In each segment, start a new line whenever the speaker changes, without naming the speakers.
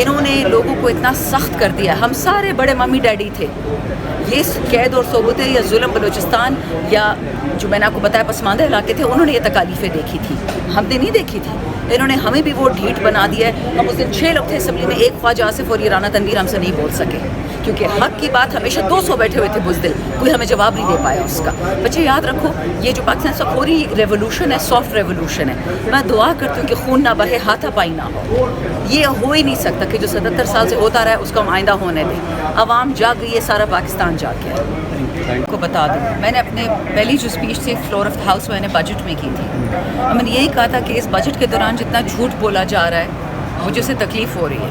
انہوں نے لوگوں کو اتنا سخت کر دیا. ہم سارے بڑے ممی ڈیڈی تھے. یہ قید اور صوبتیں یا ظلم بلوچستان یا جو میں نے آپ کو بتایا پسماندہ علاقے تھے, انہوں نے یہ تکالیفیں دیکھی تھی, ہم نے نہیں دیکھی تھی. انہوں نے ہمیں بھی وہ ڈھیٹ بنا دیا ہے. ہم اس دن 6 لوگ تھے اسمبلی میں, ایک خواجہ آصف اور یہ رانا تنویر ہم سے نہیں بول سکے, کیونکہ حق کی بات ہمیشہ 200 بیٹھے ہوئے تھے بزدل, کوئی ہمیں جواب نہیں دے پایا اس کا. بچے یاد رکھو, یہ جو پاکستان سے پوری ریولوشن ہے سافٹ ریولوشن ہے. میں دعا کرتی ہوں کہ خون نہ بہے, ہاتھا پائی نہ ہو. یہ ہو ہی نہیں سکتا کہ جو 77 سال سے ہوتا رہا ہے اس کو ہم آئندہ ہونے دیں. عوام جاگ گئی ہے, سارا پاکستان جاگ گیا ہے. کو بتا دوں, میں نے اپنے پہلی جو اسپیچ تھی فلور آف ہاؤس میں نے بجٹ میں کی تھی. میں نے یہی کہا تھا کہ اس بجٹ کے دوران جتنا جھوٹ بولا جا رہا ہے مجھے اسے تکلیف ہو رہی ہے,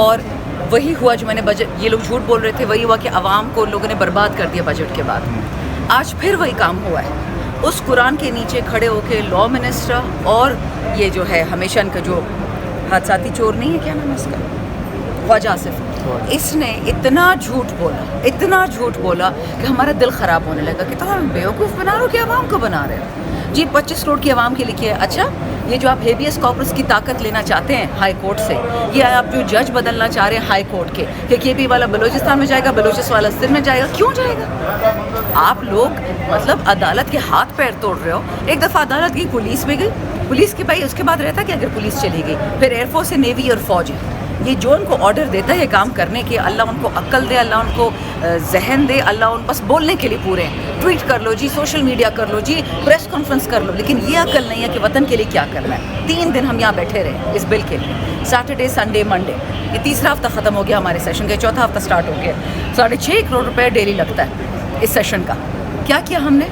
اور وہی ہوا جو میں نے بجٹ, یہ لوگ جھوٹ بول رہے تھے, وہی ہوا کہ عوام کو لوگوں نے برباد کر دیا بجٹ کے بعد. آج پھر وہی کام ہوا ہے. اس قرآن کے نیچے کھڑے ہو کے لا منسٹر اور یہ جو ہے ہمیشہ ان کا جو حادثاتی چور نہیں ہے, کیا نام ہے اس کا, خواجہ آصف, اس نے اتنا جھوٹ بولا کہ ہمارا دل خراب ہونے لگا کہ تم بیوقوف بنا رہے ہو کہ عوام کو بنا رہے ہو. جی 25 کروڑ کی عوام کے لکھی ہے. اچھا, یہ جو آپ ہیبیس کارپس کی طاقت لینا چاہتے ہیں ہائی کورٹ سے, یہ آپ جو جج بدلنا چاہ رہے ہیں ہائی کورٹ کے, کہ کے پی والا بلوچستان میں جائے گا, بلوچستان والا سندھ میں جائے گا, کیوں جائے گا؟ آپ لوگ مطلب عدالت کے ہاتھ پیر توڑ رہے ہو. ایک دفعہ عدالت گئی, پولیس میں گئی, پولیس کے بھائی اس کے بعد رہتا کہ اگر پولیس چلی گئی, پھر ایئر فورس ہے, نیوی اور فوج ہے, یہ جو ان کو آرڈر دیتا ہے یہ کام کرنے کے, اللہ ان کو عقل دے, اللہ ان کو ذہن دے, اللہ ان بس بولنے کے لیے پورے ہیں. ٹویٹ کر لو جی, سوشل میڈیا کر لو جی, پریس کانفرنس کر لو, لیکن یہ عقل نہیں ہے کہ وطن کے لیے کیا کرنا ہے. 3 دن ہم یہاں بیٹھے رہے اس بل کے لیے, سیٹرڈے سنڈے منڈے, یہ تیسرا ہفتہ ختم ہو گیا ہمارے سیشن کا, چوتھا ہفتہ سٹارٹ ہو گیا. 6.5 کروڑ روپے ڈیلی لگتا ہے اس سیشن کا. کیا ہم نے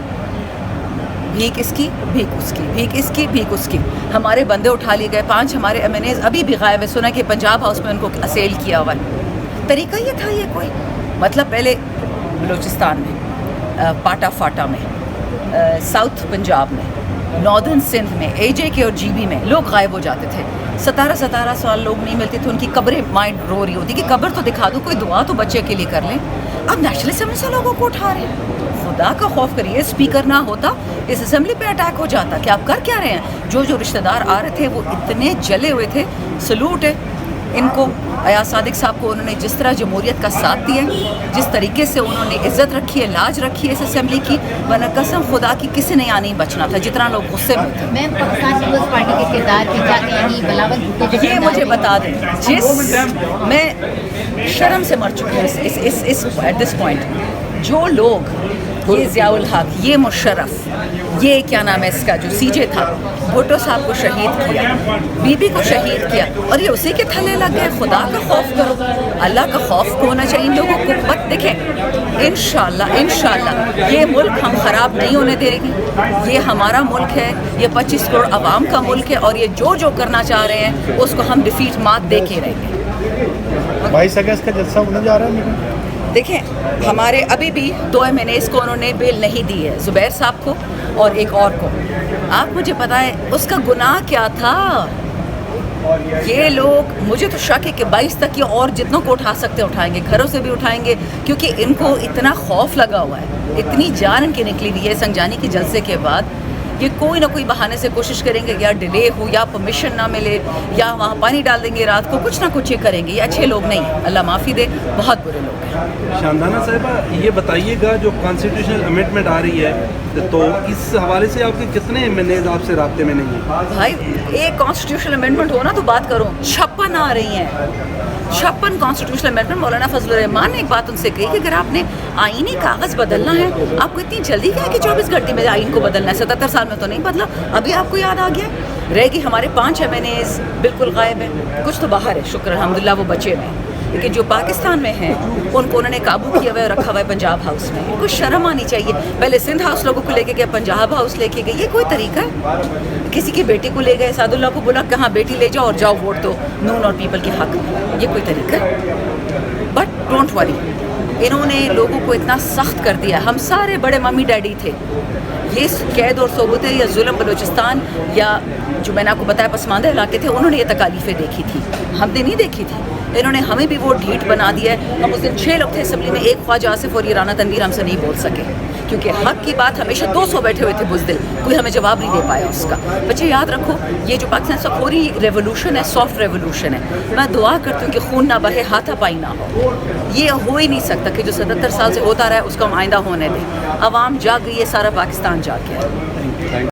بھیک اس کی, بھیک اس کی, بھیک اس کی, بھیک اس کی. ہمارے بندے اٹھا لیے گئے. 5 ہمارے ایم این ایز ابھی بھی غائب ہے. سنا کہ پنجاب ہاؤس میں ان کو اسیل کیا ہوا ہے. طریقہ یہ تھا, یہ کوئی مطلب پہلے بلوچستان میں, پاٹا فاٹا میں, ساؤتھ پنجاب میں, ناردرن سندھ میں, اے جے کے اور جی بی میں لوگ غائب ہو جاتے تھے. 17 سال لوگ نہیں ملتے تھے, ان کی قبریں مائنڈ رو رہی ہوتی کہ قبر تو دکھا دو, کوئی دعا تو بچے کے لیے کر لیں. اب نیشنل اسمبلی سے لوگوں کو اٹھا رہے ہیں. خدا کا خوف کریے, اسپیکر نہ ہوتا اس اسمبلی پہ اٹیک ہو جاتا. کہ آپ کر کیا رہے ہیں؟ جو رشتہ دار آ رہے تھے وہ اتنے جلے ہوئے تھے. سلوٹ ہے ان کو, ایاز صادق صاحب کو, انہوں نے جس طرح جمہوریت کا ساتھ دیا, جس طریقے سے انہوں نے عزت رکھی ہے, لاج رکھی ہے اس اسمبلی کی, ورنہ قسم خدا کی کسی نے یہاں نہیں بچنا تھا جتنا لوگ غصے میں تھے.
میں پاکستان پیپلز پارٹی کے کردار کی کیا کہیں بلاول بھٹو,
یہ مجھے بتا دیں, جس میں شرم سے مر چکی ہوں ایٹ دس پوائنٹ. جو لوگ یہ ضیاء الحق, یہ مشرف, یہ کیا نام ہے اس کا جو سی جے تھا, بھٹو صاحب کو شہید کیا, بی بی کو شہید کیا, اور یہ اسی کے تھلے لگ گئے. خدا کا خوف کرو, اللہ کا خوف ہونا چاہیے ان لوگوں کو. بت دیکھیں, انشاءاللہ یہ ملک ہم خراب نہیں ہونے دے گی. یہ ہمارا ملک ہے, یہ 25 کروڑ عوام کا ملک ہے, اور یہ جو کرنا چاہ رہے ہیں اس کو ہم ڈیفیٹ مات دے کے رہیں گے.
22 اگست کا جلسہ ہونے جا رہا ہے.
دیکھیں, ہمارے ابھی بھی 2 ایم این ایز کو انہوں نے بیل نہیں دی ہے, زبیر صاحب کو اور ایک اور کو. آپ مجھے بتائیں اس کا گناہ کیا تھا؟ یہ لوگ, مجھے تو شک ہے کہ 22 تک یہ اور جتنوں کو اٹھا سکتے اٹھائیں گے, گھروں سے بھی اٹھائیں گے, کیونکہ ان کو اتنا خوف لگا ہوا ہے, اتنی جان ان کی نکلی ہوئی ہے سنجانی کے جلسے کے بعد. یہ کوئی نہ کوئی بہانے سے کوشش کریں گے, یا ڈیلے ہو, یا پرمیشن نہ ملے, یا وہاں پانی ڈال دیں گے رات کو, کچھ نہ کچھ یہ کریں گے. یہ اچھے لوگ نہیں ہیں, اللہ معافی دے, بہت برے لوگ ہیں.
شاندانہ صاحبہ, یہ بتائیے گا جو کانسٹیٹیوشنل امینڈمنٹ آ رہی ہے, تو اس حوالے سے آپ کے کتنے ایم این ایز آپ سے رابطے میں نہیں ہیں؟
بھائی, ایک کانسٹیٹیوشنل امینڈمنٹ ہونا تو بات کرو, 56 آ رہی ہیں, 56 کانسٹیٹیوشنل امینڈمنٹ. مولانا فضل الرحمان نے ایک بات ان سے کہی کہ اگر آپ نے آئینی کاغذ بدلنا ہے, آپ کو اتنی جلدی کیا ہے کہ 24 گھنٹے میں آئین کو بدلنا ہے؟ 77 سال میں تو نہیں بدلا, ابھی آپ کو یاد آ گیا. رہ گی ہمارے 5 ایم این ایز بالکل غائب ہیں, کچھ تو باہر ہے, شکر الحمدللہ وہ بچے ہیں, لیکن جو پاکستان میں ہیں ان کو انہوں نے قابو کیا ہوا ہے, رکھا ہوا ہے پنجاب ہاؤس میں. کوئی شرم آنی چاہیے. پہلے سندھ ہاؤس لوگوں کو لے کے گیا, پنجاب ہاؤس لے کے گئے, یہ کوئی طریقہ ہے؟ کسی کی بیٹی کو لے گئے, سعد اللہ کو بولا کہاں بیٹی لے جاؤ اور جاؤ ووٹ دو نون اور پیپل کے حق, یہ کوئی طریقہ ہے؟ بٹ ڈونٹ وری, انہوں نے لوگوں کو اتنا سخت کر دیا. ہم سارے بڑے ممی ڈیڈی تھے. یہ قید اور صوبتیں یا ظلم بلوچستان یا جو میں نے آپ کو بتایا پسماندہ علاقے تھے, انہوں نے یہ تکالیفیں دیکھی تھی, ہم نے نہیں دیکھی تھی. انہوں نے ہمیں بھی وہ ڈھیٹ بنا دیا ہے. ہم اس دن 6 لوگ تھے اسمبلی میں, ایک خواجہ آصف اور یہ رانا تنویر ہم سے نہیں بول سکے, کیونکہ حق کی بات ہمیشہ 200 بیٹھے ہوئے تھے بزدل, کوئی ہمیں جواب نہیں دے پایا اس کا. بچے یاد رکھو, یہ جو پاکستان سفوری ریولوشن ہے سافٹ ریولوشن ہے. میں دعا کرتی ہوں کہ خون نہ بہے, ہاتھا پائی نہ ہو. یہ ہو ہی نہیں سکتا کہ جو 77 سال سے ہوتا رہا ہے اس کو ہم آئندہ ہونے دیں. عوام جاگ گئی ہے, سارا پاکستان جاگ گیا ہے.